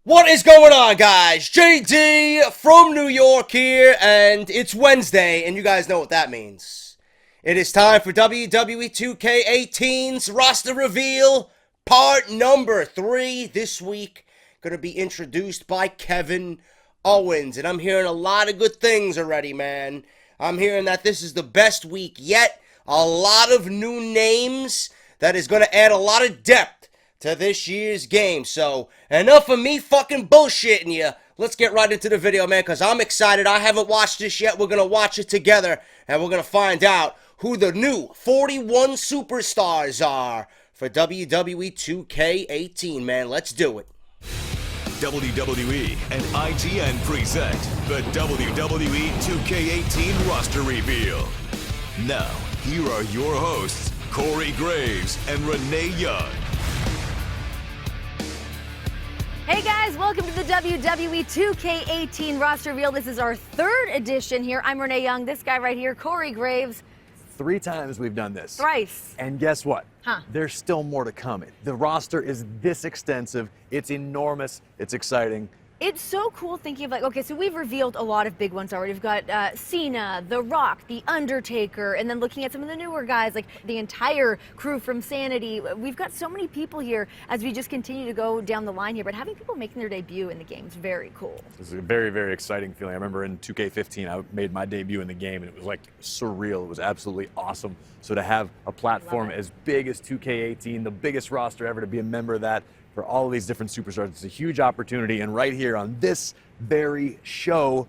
What is going on, guys? JD from New York here, and it's Wednesday, and you guys know what that means. It is time for WWE 2K18's roster reveal, part number 3. This week, going to be introduced by Kevin Owens, and I'm hearing a lot of good things already, man. I'm hearing that this is the best week yet. A lot of new names that is going to add a lot of depth to this year's game. So, enough of me fucking bullshitting you. Let's get right into the video, man, because I'm excited. I haven't watched this yet. We're going to watch it together, and we're going to find out who the new 41 superstars are for WWE 2K18, man. Let's do it. WWE and IGN present the WWE 2K18 roster reveal. Now, here are your hosts, Corey Graves and Renee Young. Hey guys, welcome to the WWE 2K18 roster reveal. This is our 3rd edition here. I'm Renee Young, this guy right here, Corey Graves. 3 times we've done this. Thrice. And guess what? Huh. There's still more to come. The roster is this extensive. It's enormous. It's exciting. It's so cool thinking of like, okay, so we've revealed a lot of big ones already. We've got Cena, The Rock, The Undertaker, and then looking at some of the newer guys, like the entire crew from Sanity. We've got so many people here as we just continue to go down the line here, but having people making their debut in the game is very cool. It's a very, very exciting feeling. I remember in 2K15, I made my debut in the game, and it was like surreal. It was absolutely awesome. So to have a platform as big as 2K18, the biggest roster ever, to be a member of that, for all of these different superstars, it's a huge opportunity. And right here on this very show,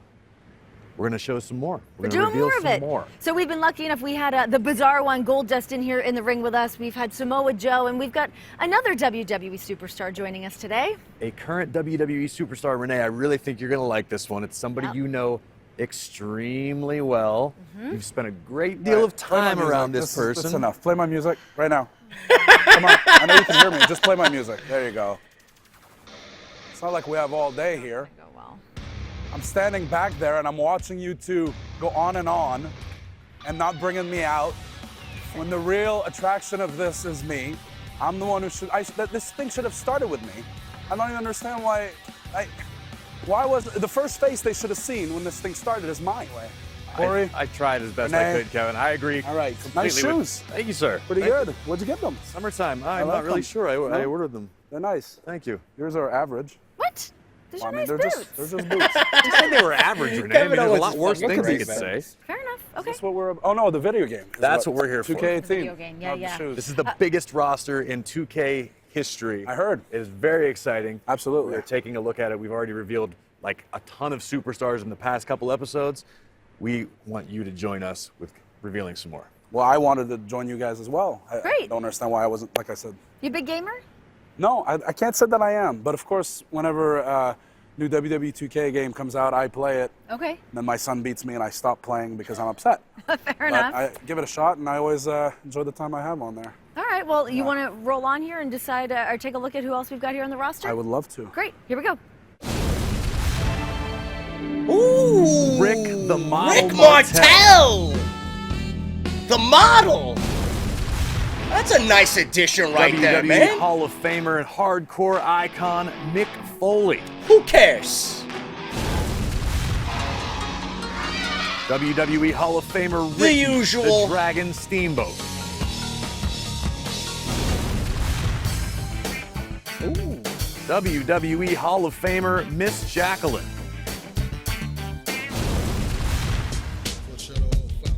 we're going to show some more. We're doing more of it. So we've been lucky enough. We had the bizarre one, Goldust, in here in the ring with us. We've had Samoa Joe, and we've got another WWE superstar joining us today. A current WWE superstar, Renee. I really think you're going to like this one. It's somebody you know extremely well. You've spent a great deal of time around this person. That's enough. Play my music right now. Come on. I know you can hear me. Just play my music. There you go. It's not like we have all day here. I'm standing back there and I'm watching you two go on and not bringing me out. When the real attraction of this is me, I'm the one who should. This thing should have started with me. I don't even understand why. Why was the first face they should have seen when this thing started is mine? Corey, I tried as best Renee. I could, Kevin. I agree. All right, completely nice shoes. Thank you, sir. Pretty good. Where'd you get them? Summertime. I'm like not really them. sure. I ordered them. They're nice. Thank you. Yours are average. What? Those are nice they're boots. just boots. You said they were average, Renee. I mean, there's a lot worse things you could say. Fair enough. Okay. That's what we're. Oh no, the video game. That's what we're here for. 2K18. Video game. Yeah, Not the yeah. shoes. This is the biggest roster in 2K history. I heard. It is very exciting. Absolutely. We're taking a look at it. We've already revealed like a ton of superstars in the past couple episodes. We want you to join us with revealing some more. Well, I wanted to join you guys as well. I Great. don't understand why I wasn't, like I said. You a big gamer? No, I can't say that I am. But of course, whenever new WWE 2K game comes out, I play it. Okay. Then my son beats me and I stop playing because I'm upset. Fair enough. I give it a shot and I always enjoy the time I have on there. All right. Well, you want to roll on here and decide or take a look at who else we've got here on the roster? I would love to. Great. Here we go. Ooh! Rick the Model Rick Martel! The model! That's a nice addition right there, WWE man. Hall of Famer and hardcore icon Mick Foley. Who cares? WWE Hall of Famer The Ricky usual. the Dragon Steamboat. Ooh. WWE Hall of Famer Miss Jacqueline.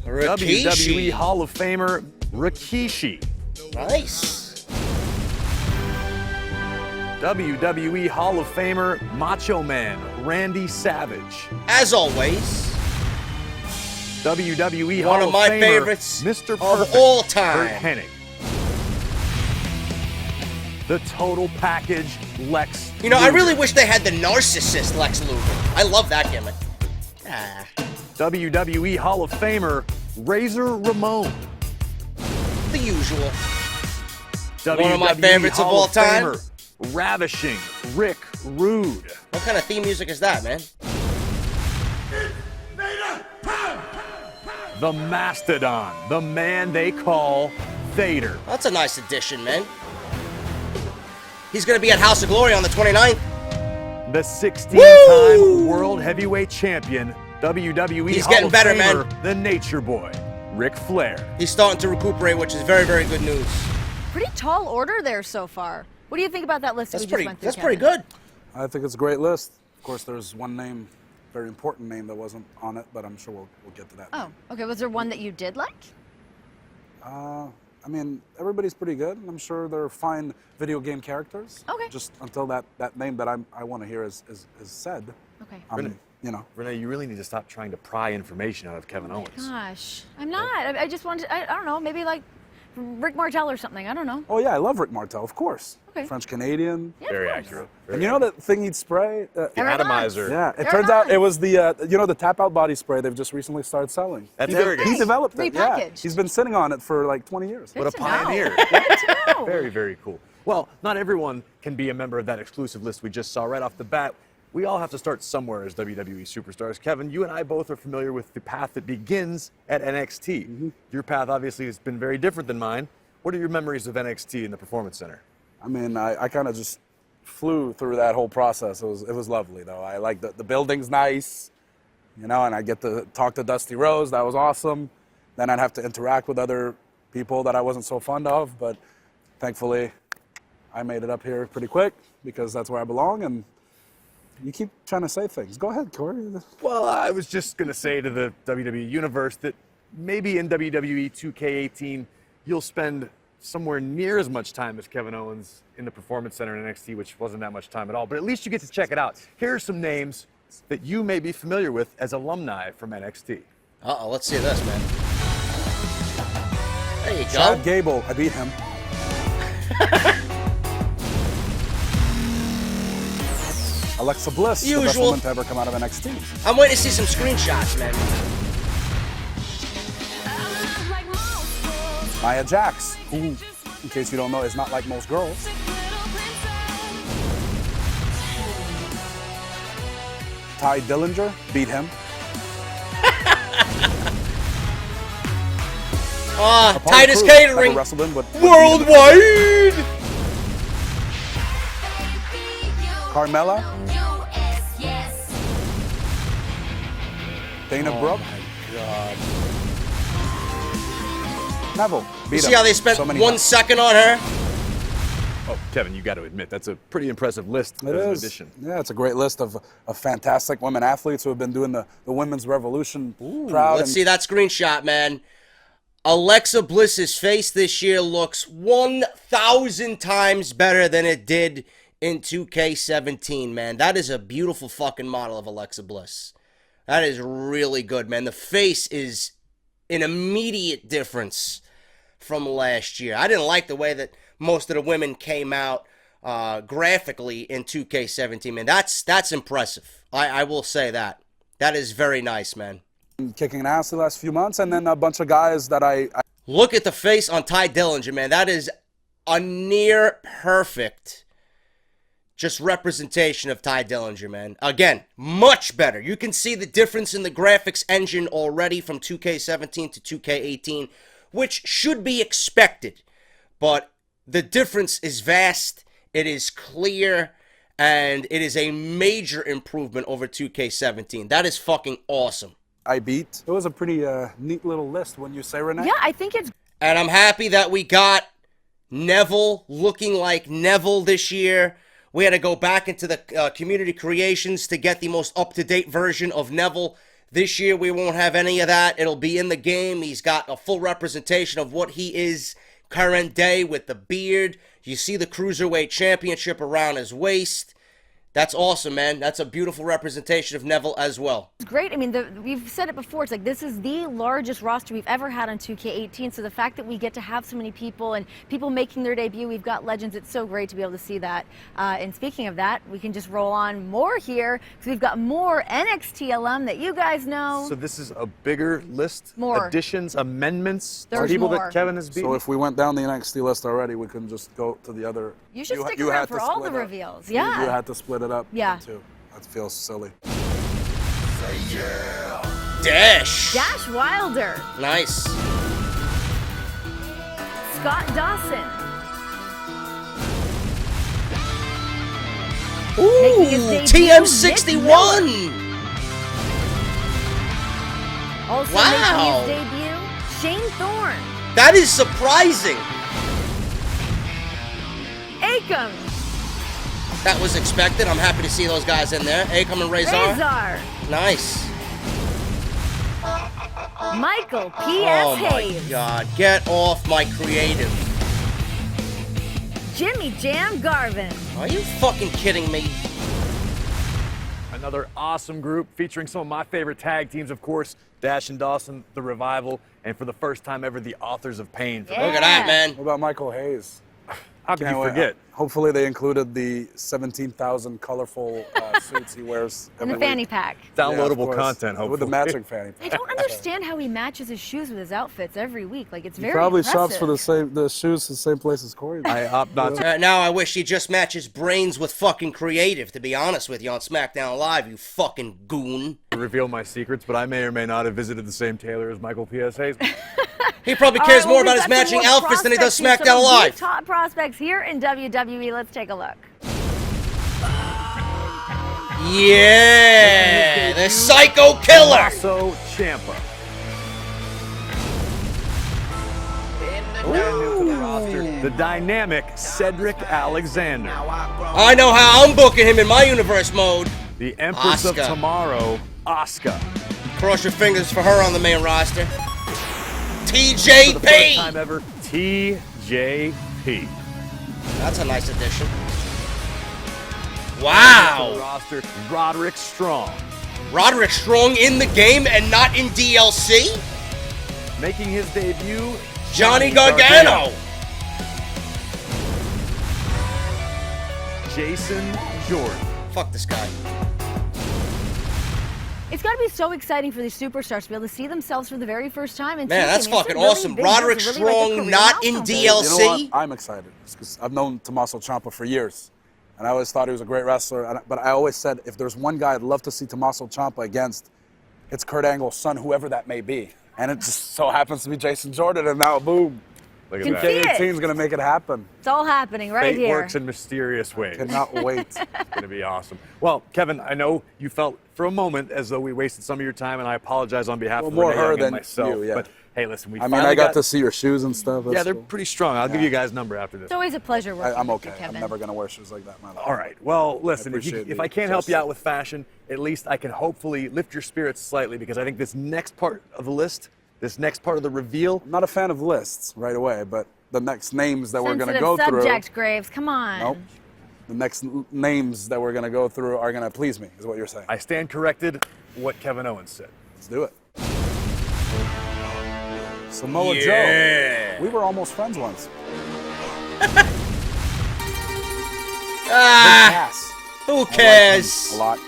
WWE Rikishi. Hall of Famer Rikishi. Nice. WWE Hall of Famer Macho Man Randy Savage. As always, WWE one Hall of my Famer, favorites Mr. of Perfect, all Kurt time. Hennig. The Total Package Lex You know, I Luger. really wish they had the narcissist Lex Luger. I love that gimmick. Ah. WWE Hall of Famer Razor Ramon. The usual. WWE One of my favorites of Hall all time. Famer, Ravishing Rick Rude. What kind of theme music is that, man? The Mastodon, the man they call Vader. That's a nice addition, man. He's going to be at House of Glory on the 29th. the 16-time World Heavyweight Champion, WWE He's Hall getting of better, Famer, man. the Nature Boy, Ric Flair. He's starting to recuperate, which is very, very good news. Pretty tall order there so far. What do you think about that list that we just went through, That's pretty Kevin? good. I think it's a great list. Of course, there's one name, very important name that wasn't on it, but I'm sure we'll get to that. Oh, okay. Was there one that you did like? I mean, everybody's pretty good. I'm sure they're fine video game characters. Okay. Just until that name that I want to hear is said. Okay. You know. Renee, you really need to stop trying to pry information out of Kevin Owens. Gosh, I'm not. I just wanted. I don't know. Maybe like Rick Martel or something. I don't know. Oh yeah, I love Rick Martel, of course. Okay. French Canadian. Yeah, Very of course. accurate. And you know that thing he'd spray? The atomizer. Yeah, it They're turns out nice. it was the the tap out body spray they've just recently started selling. That's He arrogant. developed it. Yeah. Repackaged. He's been sitting on it for like 20 years. What a Good to know. pioneer. Good to know. Very, very cool. Well, not everyone can be a member of that exclusive list we just saw right off the bat. We all have to start somewhere as WWE superstars. Kevin, you and I both are familiar with the path that begins at NXT. Your path obviously has been very different than mine. What are your memories of NXT in the Performance Center? I mean, I kind of just flew through that whole process. It was lovely though. I like the building's nice, you know, and I get to talk to Dusty Rhodes. That was awesome. Then I'd have to interact with other people that I wasn't so fond of, but thankfully I made it up here pretty quick because that's where I belong. And you keep trying to say things. Go ahead, Corey. Well, I was just going to say to the WWE Universe that maybe in WWE 2K18 you'll spend somewhere near as much time as Kevin Owens in the Performance Center in NXT, which wasn't that much time at all, but at least you get to check it out. Here are some names that you may be familiar with as alumni from NXT. Uh-oh, let's see this, man. There you go. Chad Gable, I beat him. Alexa Bliss, the best Usual. woman to ever come out of NXT. I'm waiting to see some screenshots, man. Nia Jax, who, in case you don't know, is not like most girls. Ty Dillinger, beat him. Apollo Titus Crews, Catering. never wrestled him, but Worldwide! Carmella, Dana Brooke, Neville, beat You see him. how they spent So many 1 times. second on her? Oh, Kevin, you got to admit, that's a pretty impressive list It as an is. addition. Yeah, it's a great list of fantastic women athletes who have been doing the women's revolution proud. Let's see that screenshot, man. Alexa Bliss's face this year looks 1,000 times better than it did in 2K17, man. That is a beautiful fucking model of Alexa Bliss. That is really good, man. The face is an immediate difference from last year. I didn't like the way that most of the women came out graphically in 2K17, man. That's impressive. I will say that. That is very nice, man. Kicking ass the last few months, and then a bunch of guys that I Look at the face on Ty Dillinger, man. That is a near perfect just representation of Ty Dillinger, man. Again, much better. You can see the difference in the graphics engine already from 2K17 to 2K18, which should be expected. But the difference is vast, it is clear, and it is a major improvement over 2K17. That is fucking awesome. beat. It was a pretty neat little list, wouldn't you say, Renee? Yeah, I think it's And I'm happy that we got Neville looking like Neville this year. We had to go back into the community creations to get the most up-to-date version of Neville. This year, we won't have any of that. It'll be in the game. He's got a full representation of what he is current day with the beard. You see the Cruiserweight Championship around his waist. That's awesome, man. That's a beautiful representation of Neville as well. great. I mean, we've said it before. It's like this is the largest roster we've ever had on 2K18. So the fact that we get to have so many people and people making their debut, we've got legends. It's so great to be able to see that. And speaking of that, we can just roll on more here because we've got more NXT alum that you guys know. So this is a bigger list? More. Additions, amendments, There's people more. that Kevin has beaten? So if we went down the NXT list already, we couldn't just go to the other. You should stick you around had for to all the split up. reveals. You Yeah. had to split it up. Yeah. Too. That feels silly. Dash. Dash Wilder, Nice. Scott Dawson, Making his Ooh, debut, TM61. Also Wow. making his debut, Shane Thorne. That is surprising. Akam. That was expected. I'm happy to see those guys in there. Akam and Razor. Razor. Nice. Michael P.S. Oh my Hayes. god. Get off my creative. Jimmy Jam Garvin. Are you fucking kidding me? Another awesome group featuring some of my favorite tag teams, of course, Dash and Dawson, The Revival, and for the first time ever, the Authors of Pain. Yeah. Look at that, man. What about Michael Hayes? How could Can't you wait. forget? Hopefully they included the 17,000 colorful suits he wears And the every fanny week. pack. Yeah, of Downloadable course. content, hopefully. With the matching fanny I pack. don't understand how he matches his shoes with his outfits every week. Like, it's He very probably impressive. shops for the shoes the same place as Corey. I opt not to. Now I wish he just matches brains with fucking creative, to be honest with you, on SmackDown Live, you fucking goon. Reveal my secrets, but I may or may not have visited the same tailor as Michael P.S. Hayes. He probably All cares right, well, more we've about his got some matching more outfits than he does prospects here, SmackDown some of the Live. top prospects here in WWE. Let's take a look. Yeah, the Psycho Killer. TOMMASO Ciampa. Brand new to the roster, the dynamic Cedric Alexander. I know how I'm booking him in my universe mode. The Empress of Asuka. Tomorrow, Asuka. Cross your fingers for her on the main roster. For the first time TJP. ever, TJP. That's a nice addition. To the Wow. roster, Roderick Strong. Roderick Strong in the game and not in DLC? Making his debut, Johnny Gargano. Jason Jordan. Fuck this guy. It's got to be so exciting for these superstars to be able to see themselves for the very first time. And Man, that's fucking awesome. Roderick Strong not in DLC. You know what? I'm excited because I've known Tommaso Ciampa for years, and I always thought he was a great wrestler. But I always said if there's one guy I'd love to see Tommaso Ciampa against, it's Kurt Angle's son, whoever that may be. And it just so happens to be Jason Jordan, and now boom, Look Can at see that. it. K18 is gonna make it happen. It's all happening right Fate here. works in mysterious ways. Cannot wait. It's going to be awesome. Well, Kevin, I know you felt for a moment as though we wasted some of your time, and I apologize on behalf Well, of more Renee her Young and than myself. you, yeah. But hey, listen, we I mean, finally I got to see your shoes and stuff. Yeah, That's they're cool. pretty strong. I'll give you guys a number after this. It's always a pleasure working I'm with okay. you, Kevin. I'm never gonna wear shoes like that in my life. All right. Well, listen, appreciate if the I can't help you gesture. out with fashion, at least I can hopefully lift your spirits slightly because I think this next part of the list, this next part of the reveal, I'm not a fan of lists right away, but the next names that we're gonna Sensitive go subject, through. Graves. Come on. Nope. The next names that we're gonna go through are gonna please me, is what you're saying. I stand corrected what Kevin Owens said. Let's do it. Samoa Yeah. Joe. We were almost friends once. Ah, Pass. who I like him cares? a lot.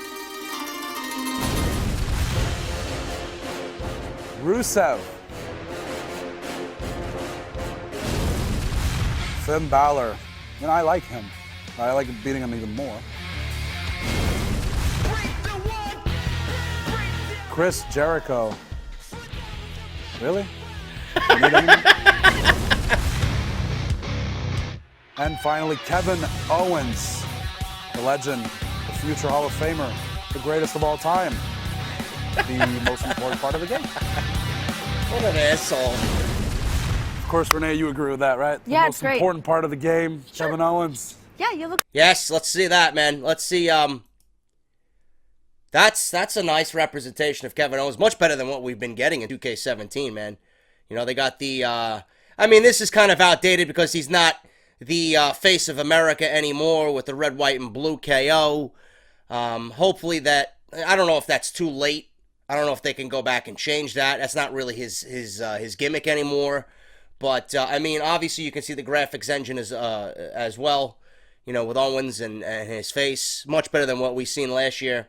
Rusev. Finn Balor. You know, I like him. I like beating him even more. Chris Jericho. Really? You need him? And finally, Kevin Owens, the legend, the future Hall of Famer, the greatest of all time, the most important part of the game. What an asshole. Of course, Renee, you agree with that, right? Yeah, the it's most great. important part of the game, Kevin Owens. Yeah, you look. Yes, let's see that, man. Let's see. That's a nice representation of Kevin Owens. Much better than what we've been getting in 2K17, man. You know, they got the. I mean, this is kind of outdated because he's not the face of America anymore with the red, white, and blue KO. Hopefully that. I don't know if that's too late. I don't know if they can go back and change that. That's not really his gimmick anymore. But I mean, obviously you can see the graphics engine as well. You know, with Owens and his face, much better than what we've seen last year.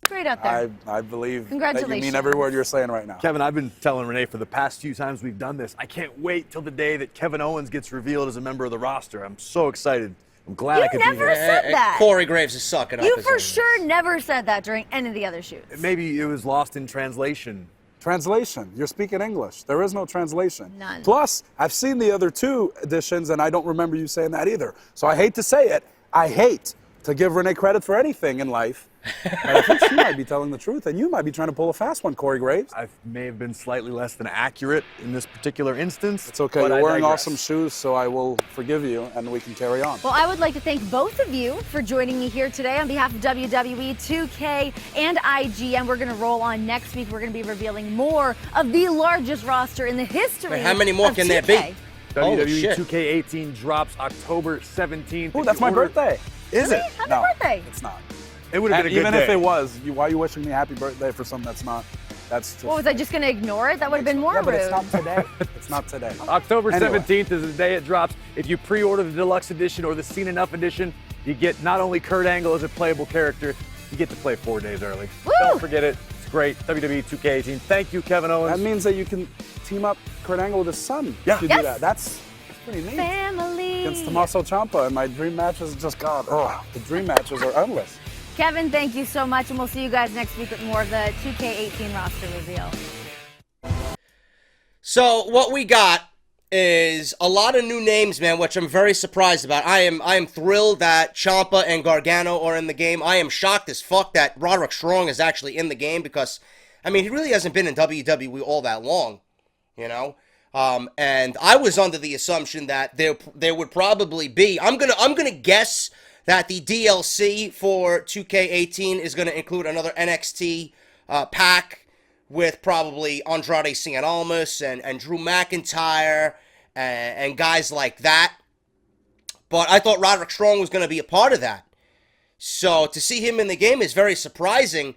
Great out there. I believe that you Congratulations. mean every word you're saying right now. Kevin, I've been telling Renee for the past few times we've done this, I can't wait till the day that Kevin Owens gets revealed as a member of the roster. I'm so excited. I'm glad I You could never be here. said that. Corey Graves is sucking up. You his for own. sure never said that during any of the other shoots. Maybe it was lost in translation. Translation. You're speaking English. There is no translation. None. Plus, I've seen the other two editions, and I don't remember you saying that either. So I hate to say it. I hate to give Renee credit for anything in life, but I think she might be telling the truth, and you might be trying to pull a fast one, Corey Graves. I may have been slightly less than accurate in this particular instance. It's okay. but You're I wearing digress. awesome shoes, so I will forgive you, and we can carry on. Well, I would like to thank both of you for joining me here today on behalf of WWE 2K and IGN. We're going to roll on next week. We're going to be revealing more of the largest roster in the history. Wait, how many more of can there 2K. be? Holy WWE shit. 2K18 drops October 17th. Ooh, that's my birthday. Is it? Happy No, birthday. it's not. It would have And been a good even day. if it was, why are you wishing me happy birthday for something that's not? That's just. What was I just going to ignore it? That would have been more Yeah, but rude. it's not today. It's not today. October Anyway. 17th is the day it drops. If you pre-order the deluxe edition or the Seen Enough edition, you get not only Kurt Angle as a playable character, you get to play 4 days early. Woo! Don't forget it. It's great. WWE 2K18. Thank you, Kevin Owens. That means that you can team up Kurt Angle with his son. Yeah. To Yes. do that. That's pretty neat. Family. Against Tommaso Ciampa, and my dream matches just got. Oh, the dream matches are endless. Kevin, thank you so much, and we'll see you guys next week with more of the 2K18 roster reveal. So what we got is a lot of new names, man, which I'm very surprised about. I am thrilled that Ciampa and Gargano are in the game. I am shocked as fuck that Roderick Strong is actually in the game because, I mean, he really hasn't been in WWE all that long, you know. And I was under the assumption that there would probably be. I'm gonna guess that the DLC for 2K18 is gonna include another NXT pack with probably Andrade Cien Almas and Drew McIntyre and guys like that. But I thought Roderick Strong was gonna be a part of that. So to see him in the game is very surprising.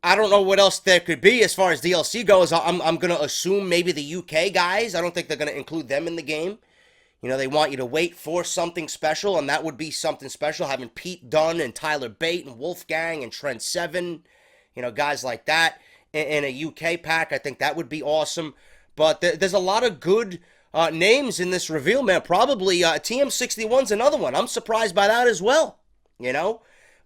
I don't know what else there could be as far as DLC goes. I'm going to assume maybe the UK guys. I don't think they're going to include them in the game. You know, they want you to wait for something special, and that would be something special, having Pete Dunne and Tyler Bate and Wolfgang and Trent Seven, you know, guys like that in a UK pack. I think that would be awesome. But there's a lot of good names in this reveal, man. Probably TM61's another one. I'm surprised by that as well, you know.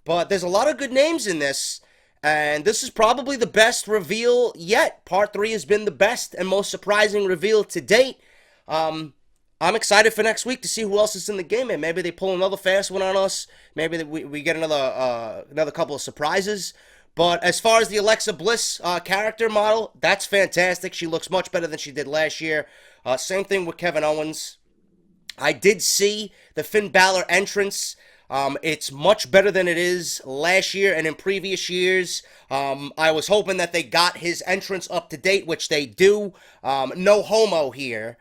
But there's a lot of good names in this. And this is probably the best reveal yet. Part 3 has been the best and most surprising reveal to date. I'm excited for next week to see who else is in the game. And maybe they pull another fast one on us. Maybe we get another couple of surprises. But as far as the Alexa Bliss character model, that's fantastic. She looks much better than she did last year. Same thing with Kevin Owens. I did see the Finn Balor entrance. It's much better than it is last year and in previous years. I was hoping that they got his entrance up to date, which they do. No homo here.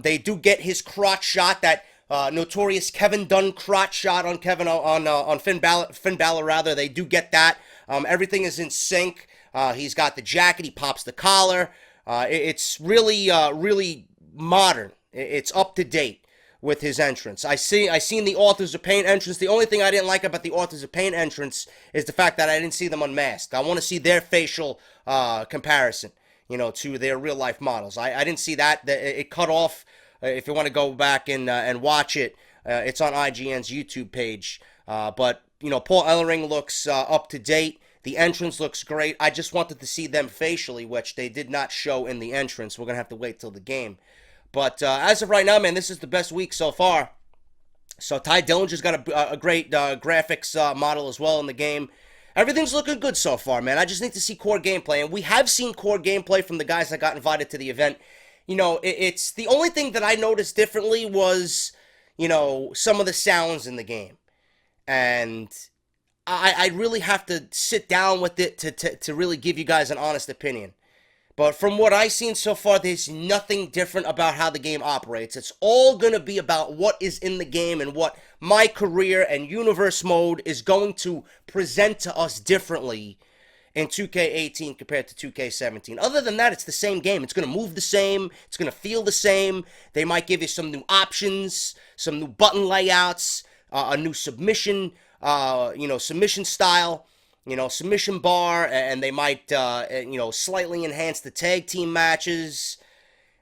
They do get his crotch shot, that notorious Kevin Dunn crotch shot on Finn Balor rather. They do get that. Everything is in sync. He's got the jacket. He pops the collar. It's really modern. It's up to date with his entrance. I seen the Authors of Pain entrance. The only thing I didn't like about the Authors of Pain entrance is the fact that I didn't see them unmasked. I want to see their facial comparison, you know, to their real life models. I didn't see that. It cut off. If you want to go back and watch it, it's on IGN's YouTube page. But you know, Paul Ellering looks up to date. The entrance looks great. I just wanted to see them facially, which they did not show in the entrance. We're gonna have to wait till the game. But as of right now, man, this is the best week so far. So Ty Dillinger's got a great graphics model as well in the game. Everything's looking good so far, man. I just need to see core gameplay. And we have seen core gameplay from the guys that got invited to the event. You know, it's the only thing that I noticed differently was, you know, some of the sounds in the game. And I really have to sit down with it to really give you guys an honest opinion. But from what I've seen so far, there's nothing different about how the game operates. It's all going to be about what is in the game and what my career and universe mode is going to present to us differently in 2K18 compared to 2K17. Other than that, it's the same game. It's going to move the same. It's going to feel the same. They might give you some new options, some new button layouts, a new submission, submission style. You know, submission bar, and they might, slightly enhance the tag team matches.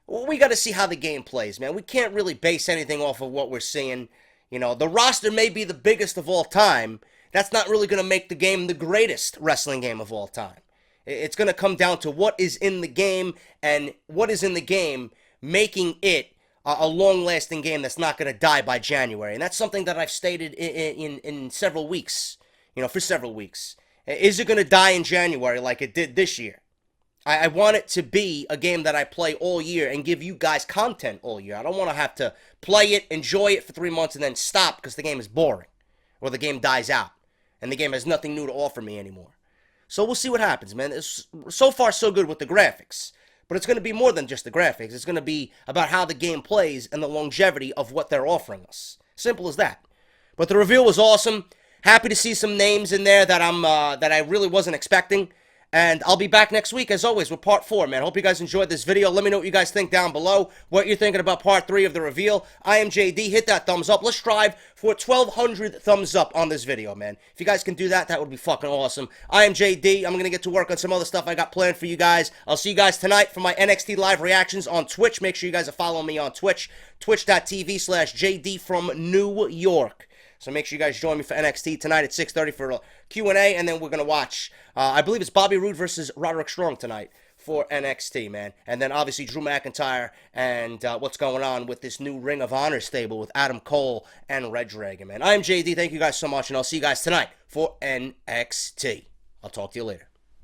Well, we got to see how the game plays, man. We can't really base anything off of what we're seeing. You know, the roster may be the biggest of all time. That's not really going to make the game the greatest wrestling game of all time. It's going to come down to what is in the game, and what is in the game making it a long-lasting game that's not going to die by January. And that's something that I've stated in several weeks, for several weeks. Is it going to die in January like it did this year? I want it to be a game that I play all year and give you guys content all year. I don't want to have to play it, enjoy it for 3 months, and then stop because the game is boring or the game dies out and the game has nothing new to offer me anymore. So we'll see what happens, man. So far, so good with the graphics. But it's going to be more than just the graphics. It's going to be about how the game plays and the longevity of what they're offering us. Simple as that. But the reveal was awesome. Happy to see some names in there that I really wasn't expecting. And I'll be back next week, as always, with Part 4, man. Hope you guys enjoyed this video. Let me know what you guys think down below, what you're thinking about Part 3 of the reveal. I am JD. Hit that thumbs up. Let's strive for 1,200 thumbs up on this video, man. If you guys can do that, that would be fucking awesome. I am JD. I'm going to get to work on some other stuff I got planned for you guys. I'll see you guys tonight for my NXT Live reactions on Twitch. Make sure you guys are following me on Twitch, twitch.tv/JD from New York. So make sure you guys join me for NXT tonight at 6:30 for a Q&A, and then we're going to watch, I believe it's Bobby Roode versus Roderick Strong tonight for NXT, man. And then obviously Drew McIntyre and what's going on with this new Ring of Honor stable with Adam Cole and Red Dragon, man. I'm JD. Thank you guys so much, and I'll see you guys tonight for NXT. I'll talk to you later.